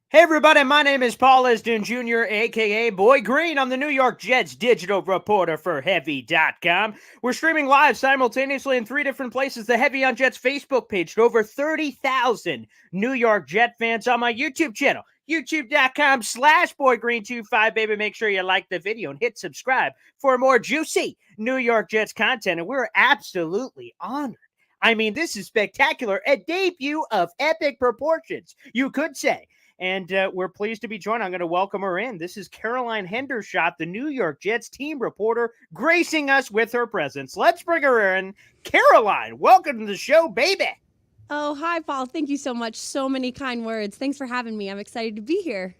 Hey everybody, my name is Paul Esdin Jr., aka Boy Green. I'm the New York Jets digital reporter for Heavy.com. We're streaming live simultaneously in three different places. The Heavy on Jets Facebook page to over 30,000 New York Jet fans on my YouTube channel. YouTube.com/BoyGreen25, baby. Make sure you like the video and hit subscribe for more juicy New York Jets content. And we're absolutely honored. I mean, this is spectacular. A debut of epic proportions, you could say. And we're pleased to be joined. I'm going to welcome her in. This is Caroline Hendershot, the New York Jets team reporter, gracing us with her presence. Let's bring her in. Caroline, welcome to the show, baby. Oh, hi, Paul. Thank you so much. So many kind words. Thanks for having me. I'm excited to be here.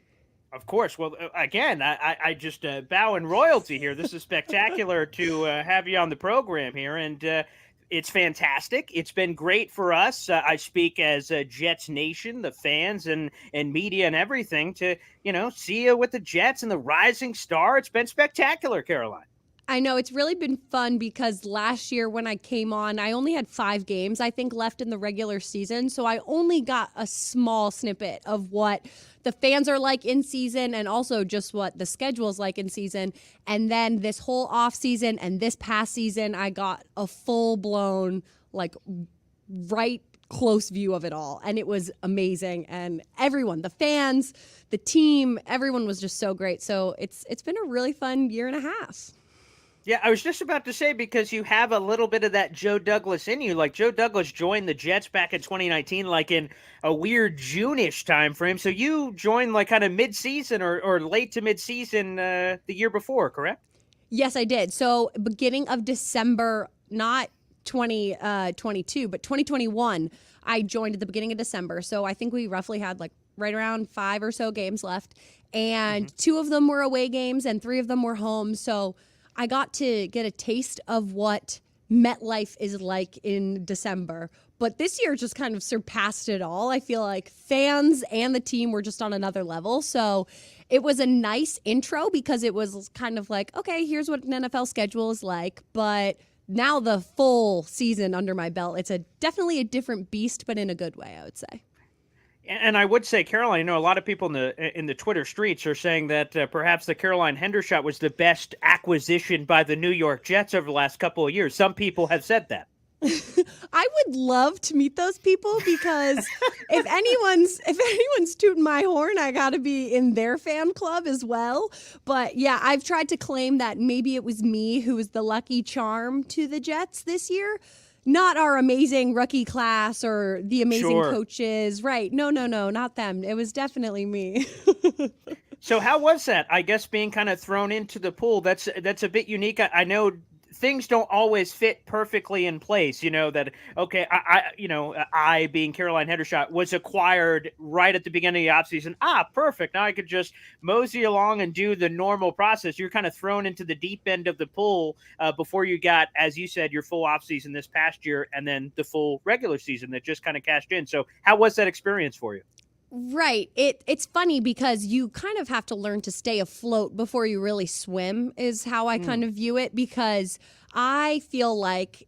Of course. Well, again, I just bow in royalty here. This is spectacular to have you on the program here. And it's fantastic. It's been great for us. I speak as Jets Nation, the fans and media and everything to, see you with the Jets and the rising star. It's been spectacular, Caroline. I know it's really been fun because last year when I came on, I only had 5 games, I think, left in the regular season. So I only got a small snippet of what the fans are like in season and also just what the schedule is like in season. And then this whole off season and this past season, I got a full blown, like, right close view of it all, and it was amazing. And everyone, the fans, the team, everyone was just so great. So it's been a really fun year and a half. Yeah, I was just about to say, because you have a little bit of that Joe Douglas in you. Like, Joe Douglas joined the Jets back in 2019, like in a weird June-ish time frame. So you joined like kind of mid-season or late to mid-season the year before, correct? Yes, I did. So beginning of December, not 2022, but 2021, I joined at the beginning of December. So I think we roughly had like right around 5 or so games left. And 2 of them were away games and 3 of them were home. So I got to get a taste of what MetLife is like in December. But this year just kind of surpassed it all. I feel like fans and the team were just on another level. So it was a nice intro because it was kind of like, okay, here's what an NFL schedule is like. But now the full season under my belt, it's definitely a different beast, but in a good way, I would say. And I would say, Caroline, a lot of people in the Twitter streets are saying that perhaps the Caroline Hendershot was the best acquisition by the New York Jets over the last couple of years. Some people have said that. I would love to meet those people because if anyone's tooting my horn, I got to be in their fan club as well. But yeah, I've tried to claim that maybe it was me who was the lucky charm to the Jets this year. Not our amazing rookie class or the amazing Sure. coaches. Right. No, not them. It was definitely me. So how was that? I guess being kind of thrown into the pool. That's a bit unique. I know things don't always fit perfectly in place. That okay. I being Caroline Hendershot was acquired right at the beginning of the offseason. Perfect. Now I could just mosey along and do the normal process. You're kind of thrown into the deep end of the pool before you got, as you said, your full offseason this past year, and then the full regular season that just kind of cashed in. So how was that experience for you? Right. It's funny because you kind of have to learn to stay afloat before you really swim, is how I kind of view it, because I feel like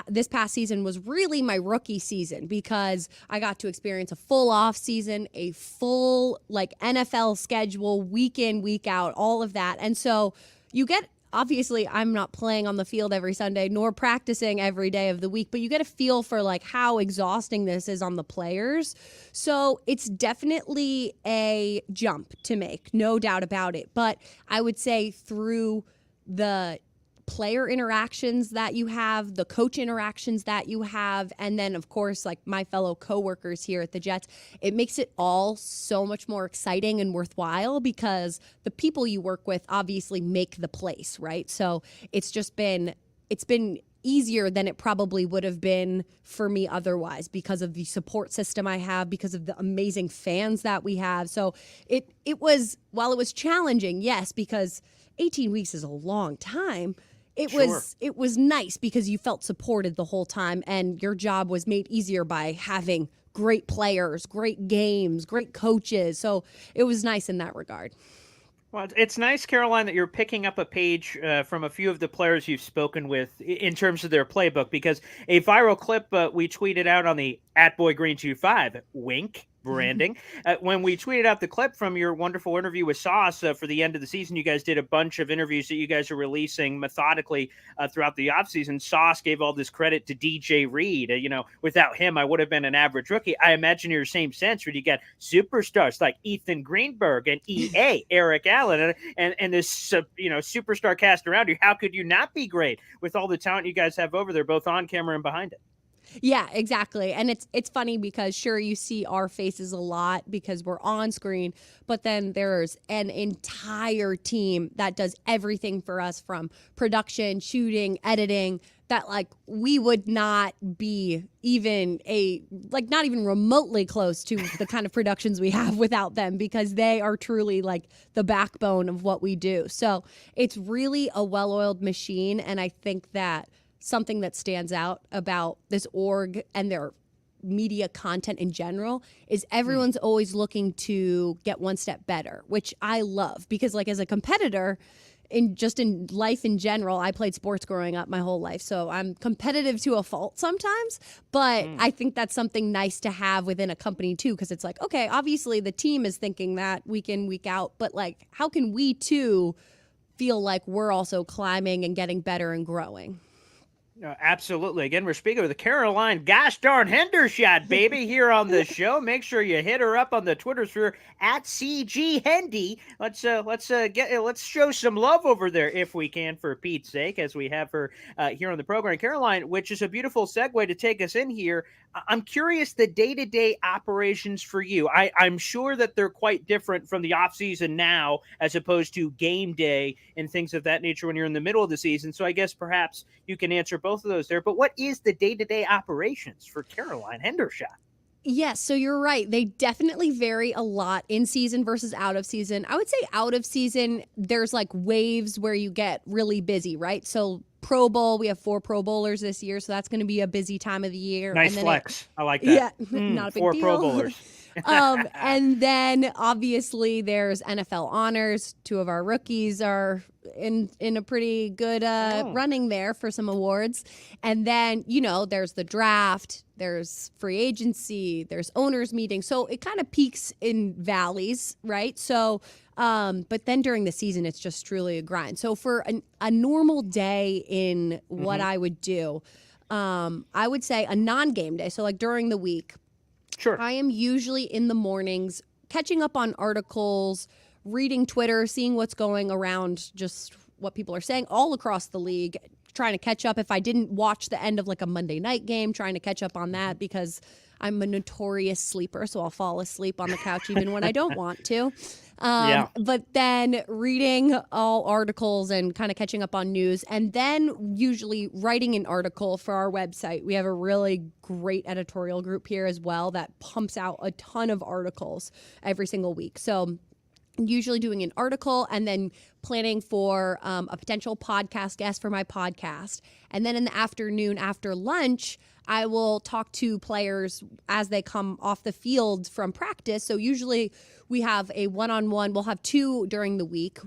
this past season was really my rookie season because I got to experience a full off season, a full like NFL schedule, week in, week out, all of that. And so you get, obviously I'm not playing on the field every Sunday nor practicing every day of the week, but you get a feel for like how exhausting this is on the players. So it's definitely a jump to make, no doubt about it. But I would say through the player interactions that you have, the coach interactions that you have, and then of course like my fellow coworkers here at the Jets, it makes it all so much more exciting and worthwhile because the people you work with obviously make the place, right? So it's been easier than it probably would have been for me otherwise because of the support system I have, because of the amazing fans that we have. So it was, while it was challenging, yes, because 18 weeks is a long time. Sure. It was nice because you felt supported the whole time, and your job was made easier by having great players, great games, great coaches. So it was nice in that regard. Well, it's nice, Caroline, that you're picking up a page from a few of the players you've spoken with in terms of their playbook, because a viral clip we tweeted out on the @BoyGreen25, wink, branding. When we tweeted out the clip from your wonderful interview with Sauce for the end of the season, you guys did a bunch of interviews that you guys are releasing methodically throughout the offseason. Sauce gave all this credit to DJ Reed. Without him, I would have been an average rookie. I imagine you're the same sense where you got superstars like Ethan Greenberg and EA, Eric Allen, and this superstar cast around you. How could you not be great with all the talent you guys have over there, both on camera and behind it? Yeah, exactly. And it's funny because sure, you see our faces a lot because we're on screen, but then there's an entire team that does everything for us, from production, shooting, editing, that like we would not be even not even remotely close to the kind of productions we have without them, because they are truly like the backbone of what we do. So it's really a well-oiled machine. And I think that something that stands out about this org and their media content in general is everyone's always looking to get one step better, which I love, because like as a competitor in life in general, I played sports growing up my whole life. So I'm competitive to a fault sometimes, but I think that's something nice to have within a company too, because it's like, okay, obviously the team is thinking that week in, week out, but like how can we too feel like we're also climbing and getting better and growing? Absolutely. Again, we're speaking with Caroline gosh darn Hendershot, baby, here on the show. Make sure you hit her up on the Twitter sphere at CG Hendy. Let's show some love over there if we can, for Pete's sake, as we have her here on the program. Caroline, which is a beautiful segue to take us in here. I'm curious the day-to-day operations for you. I'm sure that they're quite different from the offseason now as opposed to game day and things of that nature when you're in the middle of the season. So I guess perhaps you can answer both of those there. But what is the day-to-day operations for Caroline Hendershot? Yes, so you're right. They definitely vary a lot in season versus out of season. I would say out of season, there's like waves where you get really busy, right? So Pro Bowl, we have 4 Pro Bowlers this year, so that's going to be a busy time of the year. Nice and then flex. I like that. Yeah, not a big 4 deal. Pro Bowlers. And then obviously there's NFL honors. 2 of our rookies are in a pretty good running there for some awards. And then, there's the draft, there's free agency, there's owners meeting. So it kind of peaks in valleys, right? So, but then during the season, it's just truly a grind. So for a normal day in what I would do, I would say a non-game day. So like during the week, sure, I am usually in the mornings catching up on articles, reading Twitter, seeing what's going around, just what people are saying all across the league, trying to catch up. If I didn't watch the end of like a Monday night game, trying to catch up on that, because I'm a notorious sleeper, so I'll fall asleep on the couch even when I don't want to. But then reading all articles and kind of catching up on news, and then usually writing an article for our website. We have a really great editorial group here as well that pumps out a ton of articles every single week. So usually doing an article and then planning for a potential podcast guest for my podcast. And then in the afternoon after lunch, I will talk to players as they come off the field from practice. So usually we have a one-on-one. We'll have 2 during the week.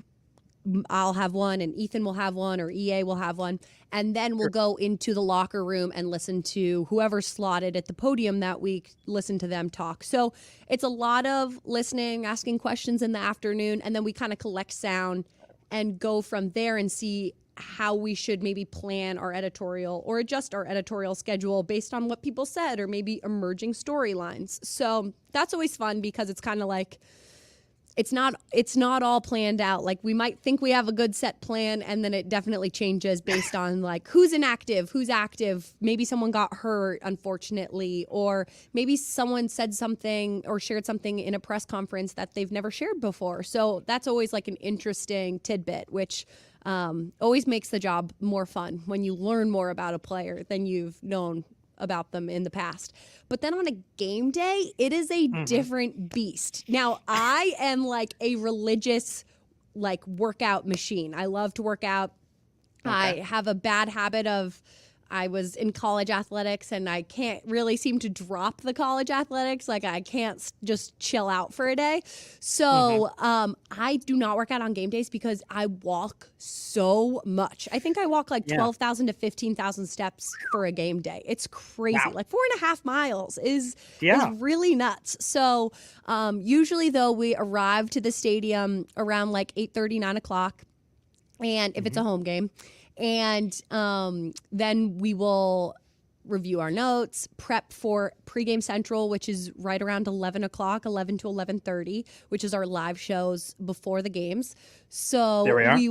I'll have one and Ethan will have one, or EA will have one. And then we'll go into the locker room and listen to whoever's slotted at the podium that week, listen to them talk. So it's a lot of listening, asking questions in the afternoon, and then we kind of collect sound and go from there and see how we should maybe plan our editorial or adjust our editorial schedule based on what people said or maybe emerging storylines. So that's always fun because it's kind of like, it's not all planned out. Like we might think we have a good set plan, and then it definitely changes based on like who's inactive, who's active. Maybe someone got hurt, unfortunately, or maybe someone said something or shared something in a press conference that they've never shared before. So that's always like an interesting tidbit, which always makes the job more fun when you learn more about a player than you've known about them in the past. But then on a game day, it is a different beast. Now, I am like a religious like workout machine. I love to work out. Okay. I have a bad habit of I was in college athletics and I can't really seem to drop the college athletics. Like I can't just chill out for a day. So I do not work out on game days because I walk so much. I think I walk like 12,000 to 15,000 steps for a game day. It's crazy. Wow. Like 4.5 miles is really nuts. So usually though, we arrive to the stadium around like 8:30, 9 o'clock. And if it's a home game, and then we will review our notes, prep for pregame central, which is right around 11 o'clock, 11 to 11:30, which is our live shows before the games. So we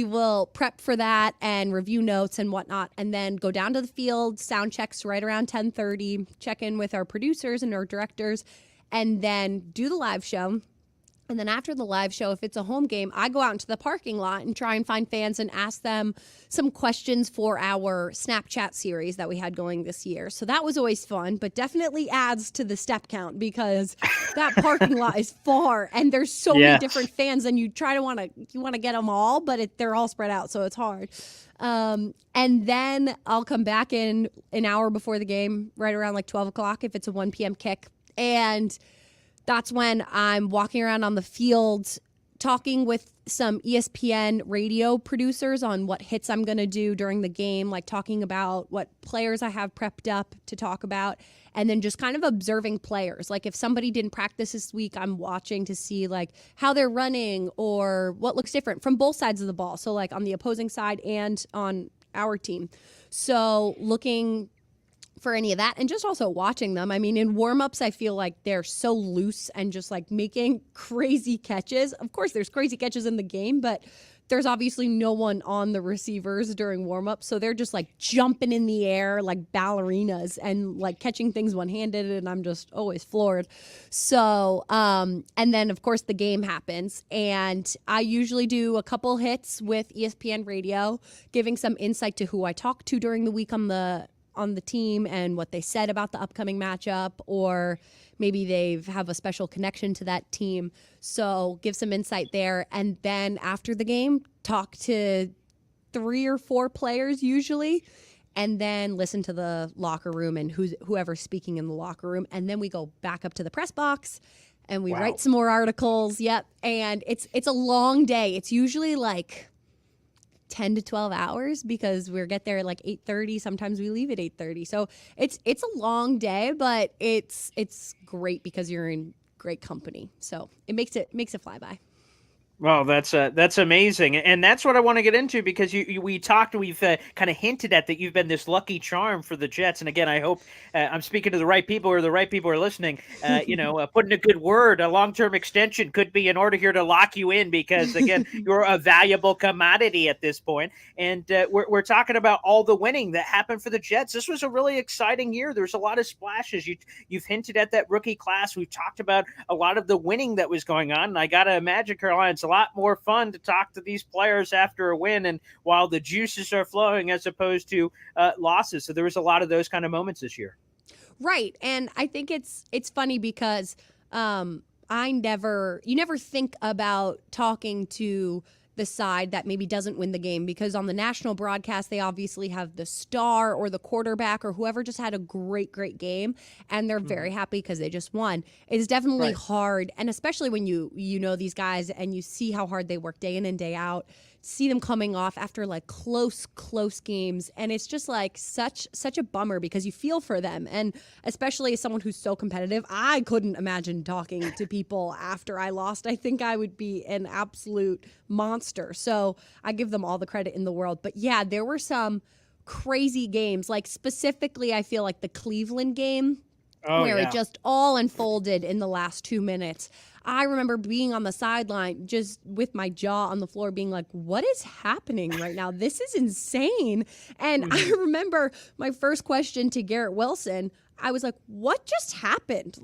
will prep for that and review notes and whatnot, and then go down to the field, sound checks right around 10:30, check in with our producers and our directors, and then do the live show. And then after the live show, if it's a home game, I go out into the parking lot and try and find fans and ask them some questions for our Snapchat series that we had going this year. So that was always fun, but definitely adds to the step count because that parking lot is far and there's so many different fans, and you want to get them all, but they're all spread out, so it's hard. And then I'll come back in an hour before the game, right around like 12 o'clock if it's a 1 p.m. kick. And that's when I'm walking around on the field talking with some ESPN radio producers on what hits I'm going to do during the game, like talking about what players I have prepped up to talk about, and then just kind of observing players. Like if somebody didn't practice this week, I'm watching to see like how they're running or what looks different from both sides of the ball. So like on the opposing side and on our team. So looking for any of that and just also watching them. I mean, in warm-ups, I feel like they're so loose and just like making crazy catches. Of course, there's crazy catches in the game, but there's obviously no one on the receivers during warm-up. So they're just like jumping in the air like ballerinas and like catching things one-handed, and I'm just always floored. So, and then of course the game happens, and I usually do a couple hits with ESPN radio, giving some insight to who I talked to during the week on the team and what they said about the upcoming matchup, or maybe they have a special connection to that team. So give some insight there. And then after the game, talk to 3 or 4 players usually, and then listen to the locker room and whoever's speaking in the locker room. And then we go back up to the press box and we write some more articles. Yep. And it's a long day. It's usually like 10 to 12 hours because we get there at like 8:30. Sometimes we leave at 8:30. So it's a long day, but it's great because you're in great company. So it makes it fly by. Well, that's amazing, and that's what I want to get into because we've kind of hinted at that you've been this lucky charm for the Jets, and again, I hope I'm speaking to the right people or the right people are listening. Putting a good word, a long-term extension could be in order here to lock you in because again, you're a valuable commodity at this point, and we're talking about all the winning that happened for the Jets. This was a really exciting year. There's a lot of splashes. You've hinted at that rookie class. We've talked about a lot of the winning that was going on, and I gotta imagine, Caroline, it's a lot more fun to talk to these players after a win and while the juices are flowing as opposed to losses. So there was a lot of those kind of moments this year. Right. And I think it's funny because you never think about talking to the side that maybe doesn't win the game because on the national broadcast, they obviously have the star or the quarterback or whoever just had a great game, and they're very happy because they just won. It's definitely hard, and especially when you know these guys and you see how hard they work day in and day out, see them coming off after like close games, and it's just like such a bummer because you feel for them, and especially as someone who's so competitive, I couldn't imagine talking to people after I lost. I think I would be an absolute monster. So I give them all the credit in the world. But yeah, there were some crazy games, like specifically I feel like the Cleveland game it just all unfolded in the last 2 minutes. I remember being on the sideline just with my jaw on the floor being like, what is happening right now? This is insane. And I remember my first question to Garrett Wilson, I was like, what just happened?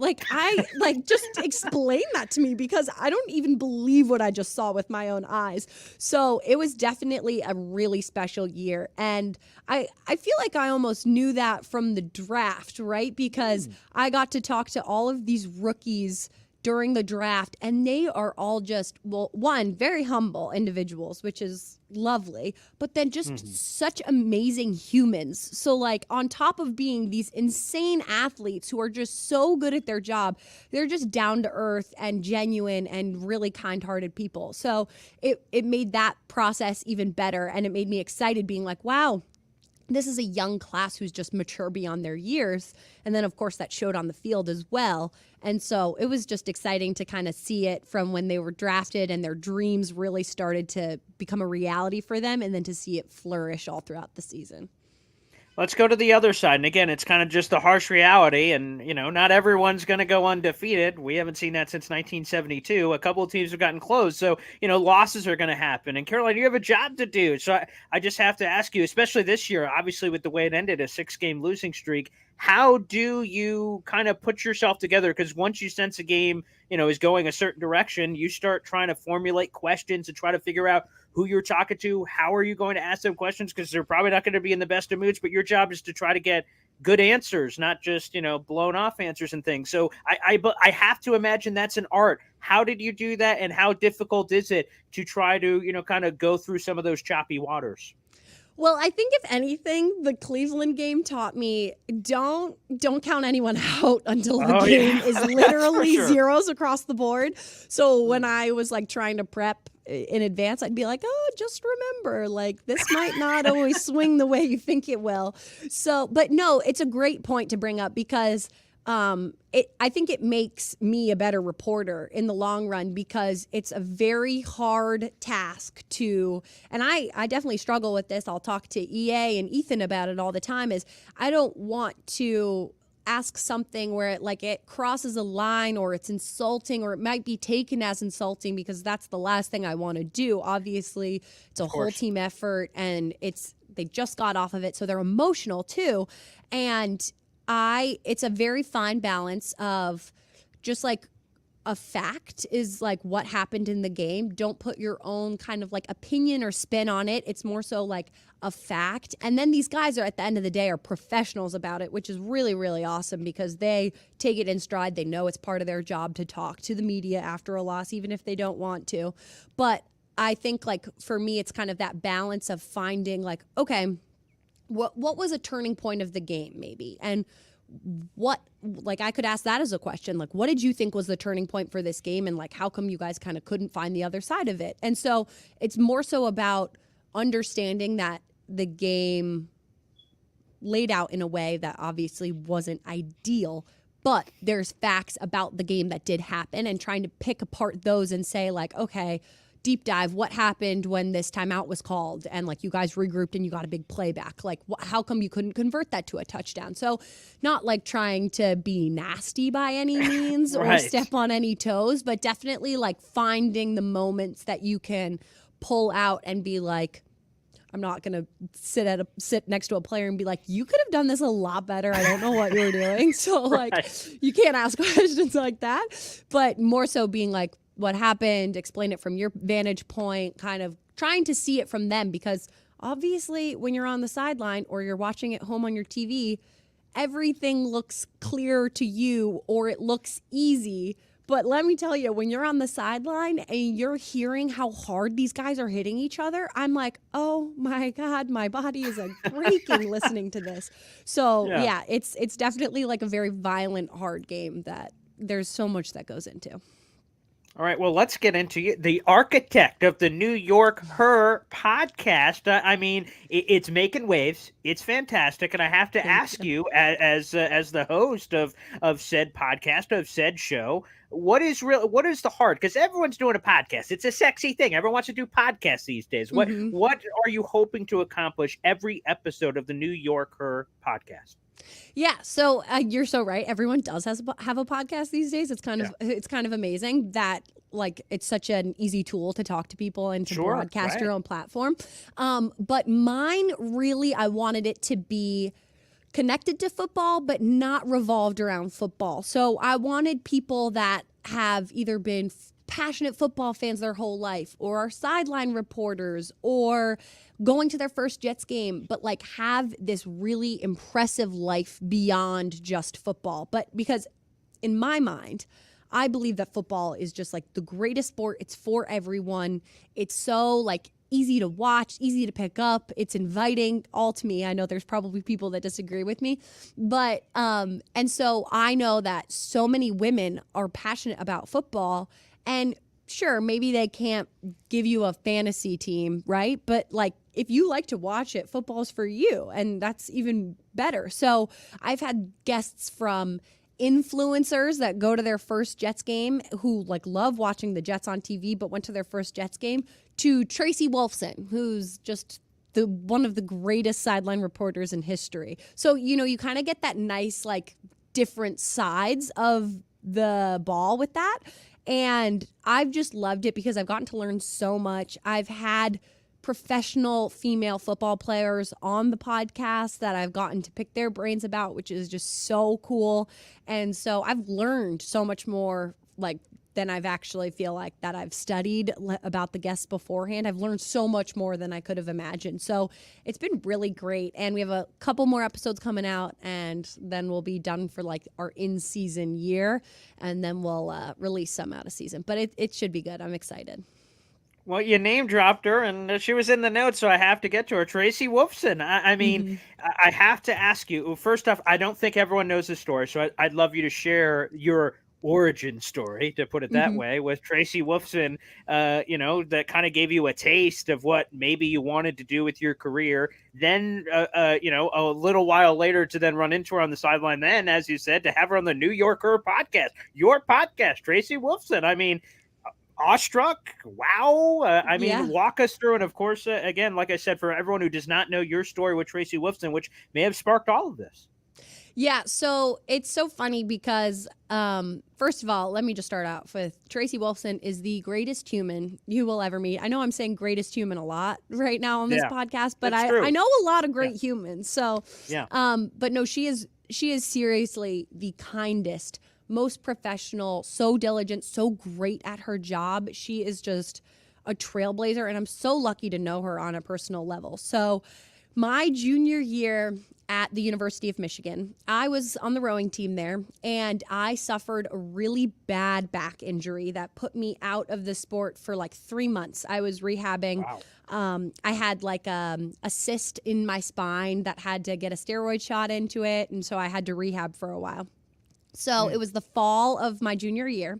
Just explain that to me because I don't even believe what I just saw with my own eyes. So it was definitely a really special year. And I feel like I almost knew that from the draft, right? Because I got to talk to all of these rookies during the draft, and they are all just, well, one, very humble individuals, which is lovely, but then just such amazing humans. So like on top of being these insane athletes who are just so good at their job, they're just down to earth and genuine and really kind-hearted people. So it made that process even better, and it made me excited being like, wow, this is a young class who's just mature beyond their years. And then, of course, that showed on the field as well. And so it was just exciting to kind of see it from when they were drafted and their dreams really started to become a reality for them, and then to see it flourish all throughout the season. Let's go to the other side. And again, it's kind of just the harsh reality. And, not everyone's going to go undefeated. We haven't seen that since 1972. A couple of teams have gotten close. So, losses are going to happen. And Caroline, you have a job to do. So I just have to ask you, especially this year, obviously with the way it ended, a 6-game losing streak, how do you kind of put yourself together? Because once you sense a game, is going a certain direction, you start trying to formulate questions and try to figure out who you're talking to. How are you going to ask them questions? Because they're probably not going to be in the best of moods, but your job is to try to get good answers, not just, blown off answers and things. So I have to imagine that's an art. How did you do that? And how difficult is it to try to, kind of go through some of those choppy waters? Well, I think if anything, the Cleveland game taught me don't count anyone out until the game is literally zeros across the board. So when I was like trying to prep in advance, I'd be like, oh, just remember, like this might not always swing the way you think it will. So, but no, it's a great point to bring up, because I think it makes me a better reporter in the long run, because it's a very hard task to, and I definitely struggle with this. I'll talk to EA and Ethan about it all the time, is I don't want to ask something where it crosses a line, or it's insulting, or it might be taken as insulting, because that's the last thing I want to do. Obviously, it's a whole team effort, and they just got off of it, so they're emotional too. And it's a very fine balance of just like a fact is like what happened in the game. Don't put your own kind of like opinion or spin on it. It's more so like a fact. And then these guys at the end of the day are professionals about it, which is really, really awesome, because they take it in stride. They know it's part of their job to talk to the media after a loss, even if they don't want to. But I think like for me, it's kind of that balance of finding like, okay, what was a turning point of the game maybe? And what, like I could ask that as a question, like what did you think was the turning point for this game, and like how come you guys kind of couldn't find the other side of it? And so it's more so about understanding that the game laid out in a way that obviously wasn't ideal, but there's facts about the game that did happen, and trying to pick apart those and say like, okay, deep dive, what happened when this timeout was called and like you guys regrouped and you got a big playback, like how come you couldn't convert that to a touchdown? So not like trying to be nasty by any means or step on any toes, but definitely like finding the moments that you can pull out and be like, I'm not going to sit next to a player and be like, you could have done this a lot better. I don't know what you were doing. So like you can't ask questions like that, but more so being like, what happened, explain it from your vantage point, kind of trying to see it from them, because obviously when you're on the sideline or you're watching at home on your TV, everything looks clear to you or it looks easy. But let me tell you, when you're on the sideline and you're hearing how hard these guys are hitting each other, I'm like, oh my God, my body is like breaking listening to this. So yeah, it's definitely like a very violent, hard game that there's so much that goes into. All right, well, let's get into the architect of the New York Her podcast. I mean, it's making waves. It's fantastic, and I have to ask you, as the host of said podcast, of said show, what is the heart? Because everyone's doing a podcast. It's a sexy thing. Everyone wants to do podcasts these days. What are you hoping to accomplish every episode of the New York Her podcast? Yeah, so you're so right. Everyone does have a podcast these days. It's kind of amazing that like it's such an easy tool to talk to people and to broadcast your own platform. But mine really, I wanted it to be connected to football, but not revolved around football. So I wanted people that have either been passionate football fans their whole life, or are sideline reporters, or going to their first Jets game, but like have this really impressive life beyond just football. But because in my mind, I believe that football is just like the greatest sport. It's for everyone. It's so like easy to watch, easy to pick up. It's inviting, all to me. I know there's probably people that disagree with me, but and so I know that so many women are passionate about football, and sure, maybe they can't give you a fantasy team, right? But like if you like to watch it, football's for you, and that's even better. So I've had guests from influencers that go to their first Jets game who like love watching the Jets on TV but went to their first Jets game, to Tracy Wolfson, who's just one of the greatest sideline reporters in history. So, you know, you kind of get that nice like different sides of the ball with that. And I've just loved it because I've gotten to learn so much. I've had professional female football players on the podcast that I've gotten to pick their brains about, which is just so cool. And so I've learned so much more like than I've actually feel like that I've studied about the guests beforehand. I've learned so much more than I could have imagined. So it's been really great. And we have a couple more episodes coming out, and then we'll be done for like our in-season year, and then we'll release some out of season. But it should be good. I'm excited. Well, you name dropped her, and she was in the notes, so I have to get to her. Tracy Wolfson. I mean, I have to ask you. First off, I don't think everyone knows the story, so I'd love you to share your origin story, to put it that way, with Tracy Wolfson. You know, that kind of gave you a taste of what maybe you wanted to do with your career. Then, you know, a little while later to then run into her on the sideline. Then, as you said, to have her on the New Yorker podcast, your podcast, Tracy Wolfson. I mean, awestruck. Wow. I mean, walk us through. And of course, again, like I said, for everyone who does not know your story with Tracy Wolfson, which may have sparked all of this. Yeah, so it's so funny because, first of all, let me just start out with Tracy Wolfson is the greatest human you will ever meet. I know I'm saying greatest human a lot right now on this podcast, but I know a lot of great humans. So, but no, she is seriously the kindest, most professional, so diligent, so great at her job. She is just a trailblazer, and I'm so lucky to know her on a personal level. So my junior year at the University of Michigan, I was on the rowing team there, and I suffered a really bad back injury that put me out of the sport for like 3 months. I was rehabbing. Wow. I had like a cyst in my spine that had to get a steroid shot into it, and so I had to rehab for a while. So it was the fall of my junior year,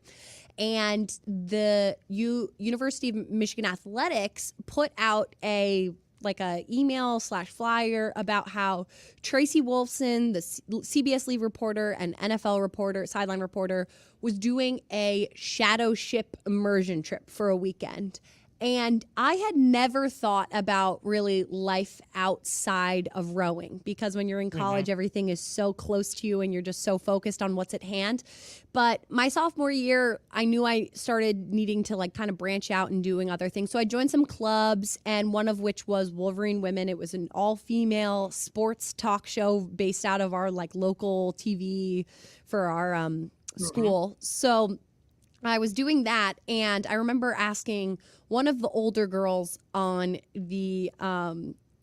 and the University of Michigan Athletics put out a email/flyer about how Tracy Wolfson, the CBS lead reporter and NFL reporter, sideline reporter, was doing a shadow ship immersion trip for a weekend. And I had never thought about really life outside of rowing, because when you're in college, everything is so close to you and you're just so focused on what's at hand. But my sophomore year, I knew I started needing to like kind of branch out and doing other things. So I joined some clubs, and one of which was Wolverine Women. It was an all-female sports talk show based out of our like local TV for our school. So I was doing that, and I remember asking one of the older girls on the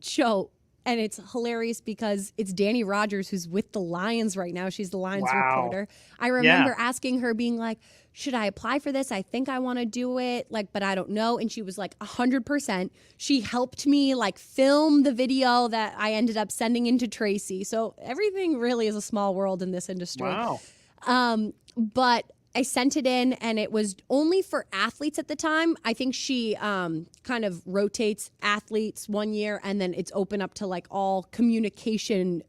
show, and it's hilarious because it's Danny Rogers, who's with the Lions right now. She's the Lions reporter. I remember asking her, being like, should I apply for this? I think I want to do it, like, but I don't know. And she was like 100%. She helped me like film the video that I ended up sending into Tracy. So everything really is a small world in this industry. Wow. But I sent it in, and it was only for athletes at the time. I think she kind of rotates athletes one year, and then it's open up to like all communication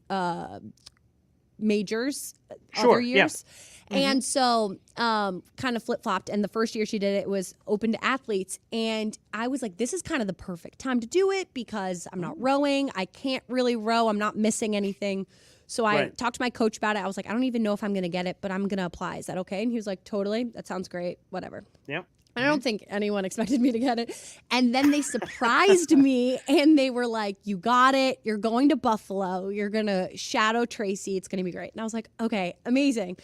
majors other years. Yeah. And so kind of flip-flopped. And the first year she did it was open to athletes. And I was like, this is kind of the perfect time to do it because I'm not rowing. I can't really row. I'm not missing anything. So I talked to my coach about it. I was like, I don't even know if I'm going to get it, but I'm going to apply. Is that okay? And he was like, totally. That sounds great. Whatever. Yep. I don't think anyone expected me to get it. And then they surprised me, and they were like, you got it. You're going to Buffalo. You're going to shadow Tracy. It's going to be great. And I was like, okay, amazing.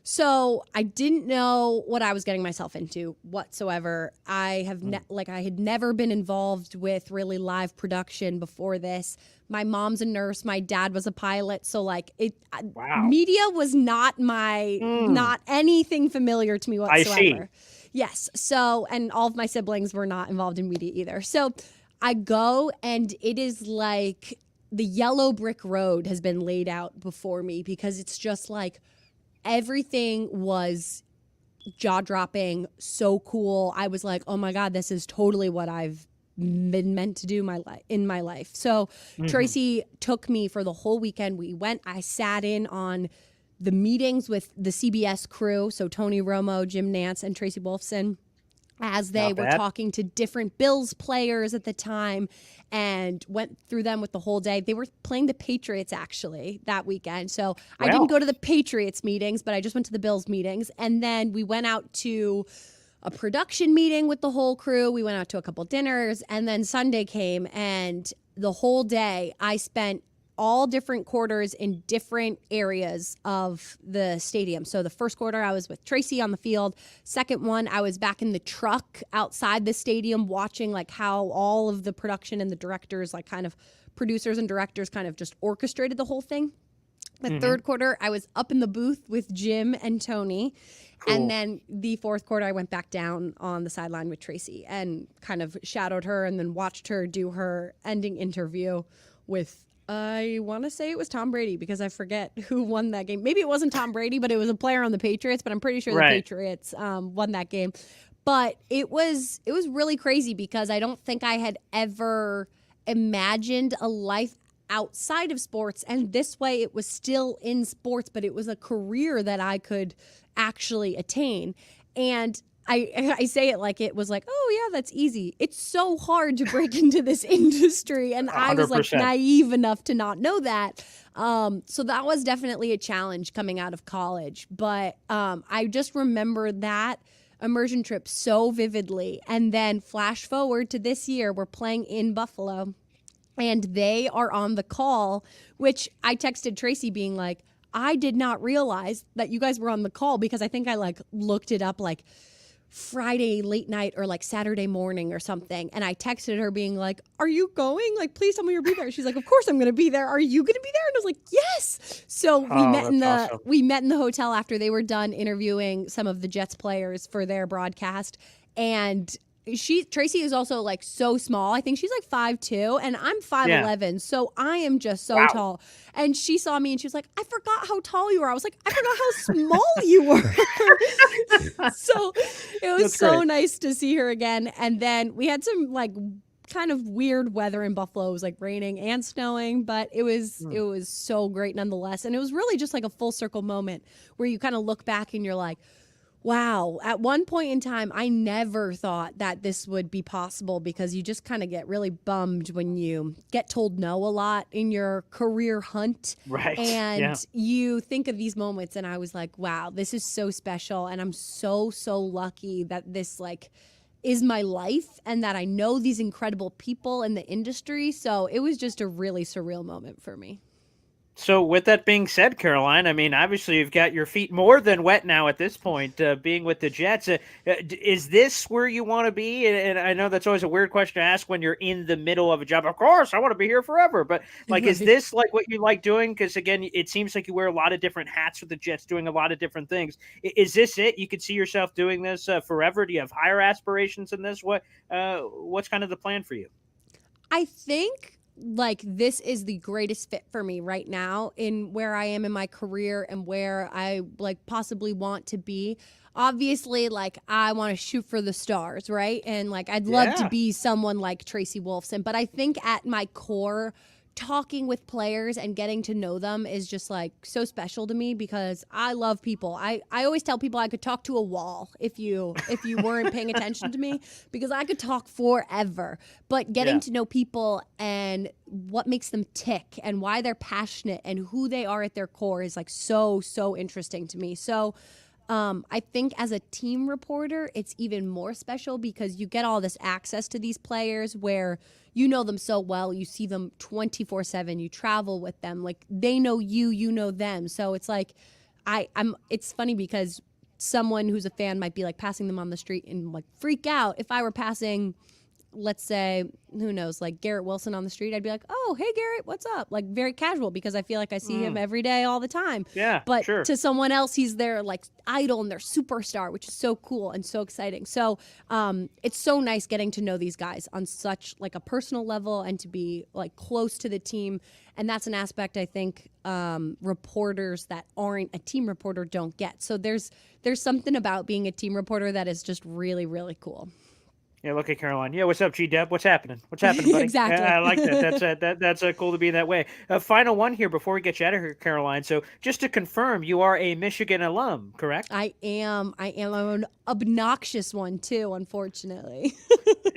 So I didn't know what I was getting myself into whatsoever. I have I had never been involved with really live production before this. My mom's a nurse. My dad was a pilot. So like Wow. media was not not anything familiar to me I see. whatsoever. Yes. So, and all of my siblings were not involved in media either. So I go, and it is like the yellow brick road has been laid out before me, because it's just like, everything was jaw-dropping, so cool. I was like, oh my God, this is totally what I've been meant to do in my life. So Tracy took me for the whole weekend. I sat in on the meetings with the CBS crew, so Tony Romo, Jim Nantz, and Tracy Wolfson, as they Not were bad. talking to different Bills players at the time, and went through them with the whole day. They were playing the Patriots actually that weekend. So I didn't Well, go to the Patriots meetings, but I just went to the Bills meetings. And then we went out to a production meeting with the whole crew. We went out to a couple dinners, and then Sunday came, and the whole day I spent all different quarters in different areas of the stadium. So the first quarter I was with Tracy on the field. Second one, I was back in the truck outside the stadium watching like how all of the production and the directors, like kind of producers and directors, kind of just orchestrated the whole thing. The third quarter, I was up in the booth with Jim and Tony. cool. And then the fourth quarter, I went back down on the sideline with Tracy and kind of shadowed her, and then watched her do her ending interview with, I want to say it was Tom Brady, because I forget who won that game. Maybe it wasn't Tom Brady, but it was a player on the Patriots, but I'm pretty sure the Patriots won that game. But it was really crazy, because I don't think I had ever imagined a life outside of sports, and this way it was still in sports, but it was a career that I could actually attain. And I say it like it was like, oh yeah, that's easy. It's so hard to break into this industry, and I was like 100%. naive enough to not know that. So that was definitely a challenge coming out of college. But I just remember that immersion trip so vividly. And then flash forward to this year, we're playing in Buffalo, and they are on the call, which I texted Tracy being like, I did not realize that you guys were on the call, because I think I like looked it up like Friday late night or like Saturday morning or something. And I texted her being like, are you going? Like, please tell me you'll be there. She's like, of course I'm going to be there. Are you going to be there? And I was like, yes. So we met in the hotel after they were done interviewing some of the Jets players for their broadcast. And Tracy is also like so small. I think she's like 5'2", and I'm 5'11", so I am just so tall. And she saw me and she was like, I forgot how tall you were. I was like, I forgot how small you were. So it was so nice to see her again. And then we had some like kind of weird weather in Buffalo. It was like raining and snowing, but it was so great nonetheless. And it was really just like a full circle moment where you kind of look back and you're like, wow, at one point in time, I never thought that this would be possible, because you just kind of get really bummed when you get told no a lot in your career hunt. Right. And you think of these moments, and I was like, wow, this is so special. And I'm so, so lucky that this like is my life, and that I know these incredible people in the industry. So it was just a really surreal moment for me. So with that being said, Caroline, I mean, obviously you've got your feet more than wet now at this point, being with the Jets. Is this where you want to be? And I know that's always a weird question to ask when you're in the middle of a job. Of course, I want to be here forever. But like, is this like what you like doing? Because again, it seems like you wear a lot of different hats with the Jets, doing a lot of different things. Is this it? You could see yourself doing this forever? Do you have higher aspirations in this? What's kind of the plan for you? I think like this is the greatest fit for me right now in where I am in my career and where I like possibly want to be. Obviously, like I want to shoot for the stars, right? And like I'd love to be someone like Tracy Wolfson, but I think at my core, talking with players and getting to know them is just like so special to me, because I love people. I always tell people I could talk to a wall if you weren't paying attention to me, because I could talk forever. But getting to know people and what makes them tick and why they're passionate and who they are at their core is like so interesting to me. So I think as a team reporter, it's even more special because you get all this access to these players where you know them so well. You see them 24/7. You travel with them. Like they know you, you know them. So it's like it's funny because someone who's a fan might be like passing them on the street and like freak out. If I were passing, let's say, who knows, like Garrett Wilson on the street, I'd be like, oh, hey, Garrett, what's up? Like very casual because I feel like I see him every day all the time. Yeah, but sure. to someone else, he's their like idol and their superstar, which is so cool and so exciting. So it's so nice getting to know these guys on such like a personal level and to be like close to the team. And that's an aspect I think reporters that aren't a team reporter don't get. So there's something about being a team reporter that is just really, really cool. Yeah, look at Caroline. Yeah, what's up, G-Dub? What's happening? What's happening, buddy? Exactly. I like that. That's cool to be that way. Final one here before we get you out of here, Caroline. So just to confirm, you are a Michigan alum, correct? I am. I'm an obnoxious one too, unfortunately.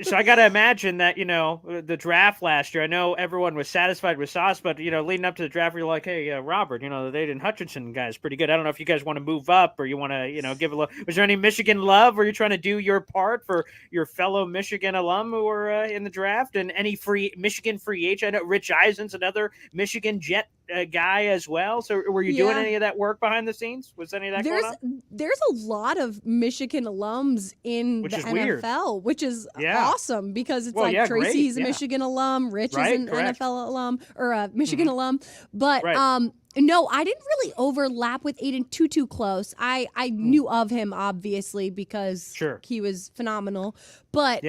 So I got to imagine that, the draft last year, I know everyone was satisfied with Sauce, but, leading up to the draft, you're like, hey, Robert, the Aiden Hutchinson guy is pretty good. I don't know if you guys want to move up or you want to, give a little. Was there any Michigan love? Were you trying to do your part for your fellow Michigan alum who were in the draft, and any Michigan free agent? I know Rich Eisen's another Michigan Jet guy as well. So were you doing any of that work behind the scenes? Was any of that going on? There's a lot of Michigan alums in the NFL, which is awesome because it's Tracy's a Michigan alum, Rich is an NFL alum or a Michigan alum. But no, I didn't really overlap with Aiden too close. I knew of him obviously because he was phenomenal. But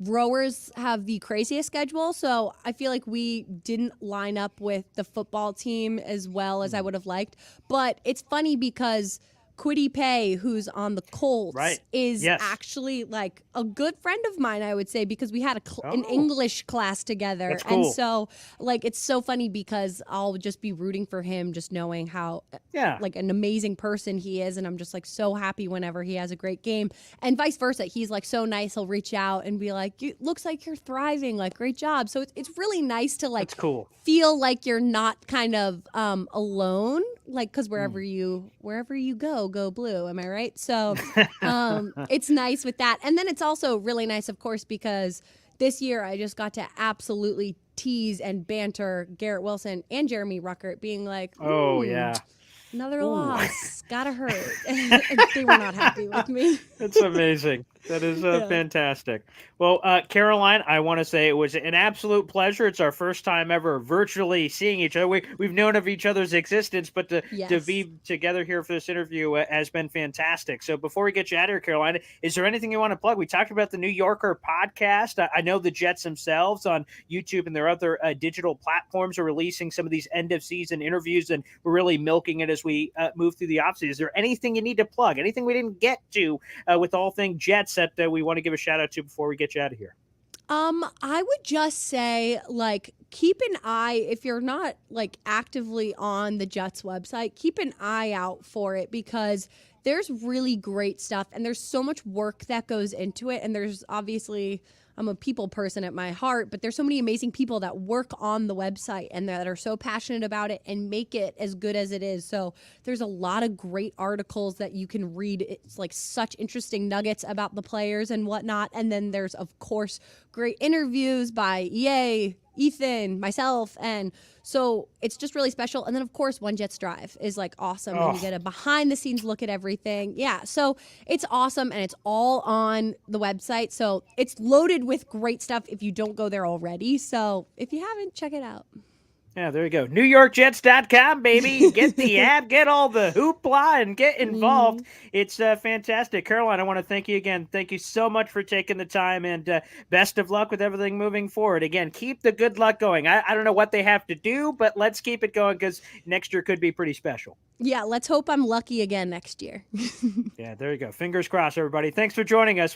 rowers have the craziest schedule, so I feel like we didn't line up with the football team as well as I would have liked. But it's funny because Kwity Paye, who's on the Colts, is actually like a good friend of mine, I would say, because we had an English class together. That's cool. And so like it's so funny because I'll just be rooting for him just knowing how like an amazing person he is, and I'm just like so happy whenever he has a great game. And vice versa. He's like so nice, he'll reach out and be like, looks like you're thriving, like great job. So it's really nice to like feel like you're not kind of alone, like because wherever you go blue, am I right? So it's nice with that. And then it's also really nice, of course, because this year I just got to absolutely tease and banter Garrett Wilson and Jeremy Ruckert, being like, another loss, gotta hurt. And they were not happy with me. That's amazing. That is fantastic. Well, Caroline, I want to say it was an absolute pleasure. It's our first time ever virtually seeing each other. We've known of each other's existence, but to be together here for this interview has been fantastic. So before we get you out of here, Caroline, is there anything you want to plug? We talked about the New Yorker podcast. I know the Jets themselves on YouTube and their other digital platforms are releasing some of these end-of-season interviews, and we're really milking it as we move through the offseason. Is there anything you need to plug? Anything we didn't get to with all things Jets that we want to give a shout out to before we get you out of here? I would just say, like, keep an eye, if you're not like actively on the Jets website, keep an eye out for it because there's really great stuff and there's so much work that goes into it. And there's obviously, I'm a people person at my heart, but there's so many amazing people that work on the website and that are so passionate about it and make it as good as it is. So there's a lot of great articles that you can read. It's like such interesting nuggets about the players and whatnot. And then there's, of course, great interviews by EA, Ethan, myself, and so it's just really special. And then, of course, One Jets Drive is like awesome, and you get a behind-the-scenes look at everything. Yeah, so it's awesome, and it's all on the website. So it's loaded with great stuff if you don't go there already. So if you haven't, check it out. Yeah, there you go. NewYorkJets.com, baby. Get the app, get all the hoopla, and get involved. It's fantastic. Caroline, I want to thank you again. Thank you so much for taking the time, and best of luck with everything moving forward. Again, keep the good luck going. I don't know what they have to do, but let's keep it going because next year could be pretty special. Yeah, let's hope I'm lucky again next year. Yeah, there you go. Fingers crossed, everybody. Thanks for joining us.